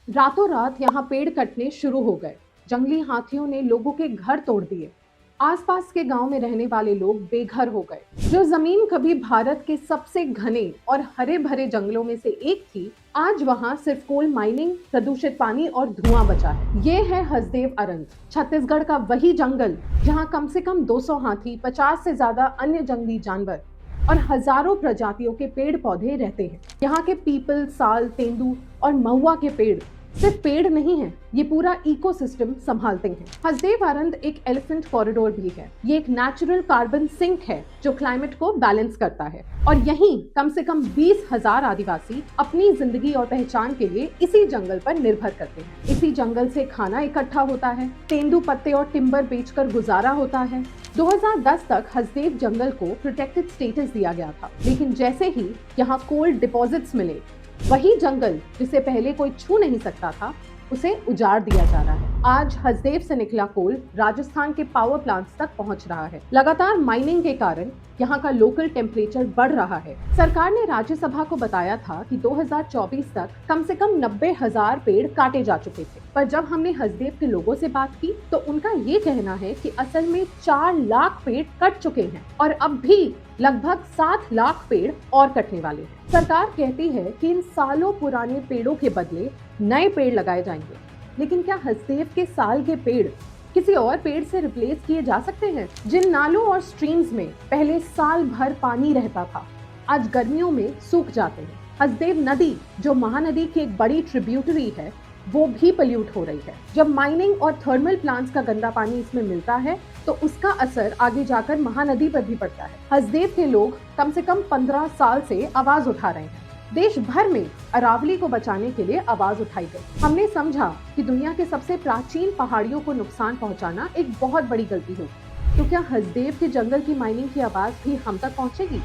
रातों रात यहाँ पेड़ कटने शुरू हो गए। जंगली हाथियों ने लोगों के घर तोड़ दिए। आसपास के गांव में रहने वाले लोग बेघर हो गए। जो जमीन कभी भारत के सबसे घने और हरे भरे जंगलों में से एक थी, आज वहां सिर्फ कोल माइनिंग, प्रदूषित पानी और धुआं बचा है। ये है हसदेव अरंत, छत्तीसगढ़ का वही जंगल जहां कम से कम 200 हाथी, 50 से ज्यादा अन्य जंगली जानवर और हजारों प्रजातियों के पेड़ पौधे रहते हैं। यहाँ के पीपल, साल, तेंदू और महुआ के पेड़ सिर्फ पेड़ नहीं है, ये पूरा इकोसिस्टम संभालते हैं। हसदेव अरंत एक एलिफेंट कॉरिडोर भी है। ये एक नेचुरल कार्बन सिंक है जो क्लाइमेट को बैलेंस करता है। और यहीं कम से कम 20,000 आदिवासी अपनी जिंदगी और पहचान के लिए इसी जंगल पर निर्भर करते हैं। इसी जंगल से खाना इकट्ठा होता है, तेंदू पत्ते और टिम्बर बेचकर गुजारा होता है। 2010 तक हसदेव जंगल को प्रोटेक्टेड स्टेटस दिया गया था, लेकिन जैसे ही यहाँ कोल डिपॉजिट्स मिले, वही जंगल जिसे पहले कोई छू नहीं सकता था, उसे उजाड़ दिया जा रहा है। आज हसदेव से निकला कोल राजस्थान के पावर प्लांट्स तक पहुंच रहा है। लगातार माइनिंग के कारण यहाँ का लोकल टेम्परेचर बढ़ रहा है। सरकार ने राज्यसभा को बताया था कि 2024 तक कम से कम 90,000 पेड़ काटे जा चुके थे, पर जब हमने हसदेव के लोगों से बात की तो उनका ये कहना है कि असल में 4 लाख पेड़ कट चुके हैं और अब भी लगभग 7 लाख पेड़ और कटने वाले हैं। सरकार कहती है कि इन सालों पुराने पेड़ों के बदले नए पेड़ लगाए जाएंगे, लेकिन क्या हसदेव के साल के पेड़ किसी और पेड़ से रिप्लेस किए जा सकते हैं? जिन नालों और स्ट्रीम्स में पहले साल भर पानी रहता था, आज गर्मियों में सूख जाते हैं। हसदेव नदी, जो महानदी की एक बड़ी ट्रिब्यूटरी है, वो भी पल्यूट हो रही है। जब माइनिंग और थर्मल प्लांट्स का गंदा पानी इसमें मिलता है तो उसका असर आगे जाकर महानदी पर भी पड़ता है। हसदेव के लोग कम से कम 15 साल से आवाज उठा रहे हैं। देश भर में अरावली को बचाने के लिए आवाज उठाई गई। हमने समझा कि दुनिया के सबसे प्राचीन पहाड़ियों को नुकसान पहुंचाना एक बहुत बड़ी गलती होगी। तो क्या हसदेव के जंगल की माइनिंग की आवाज भी हम तक पहुंचेगी?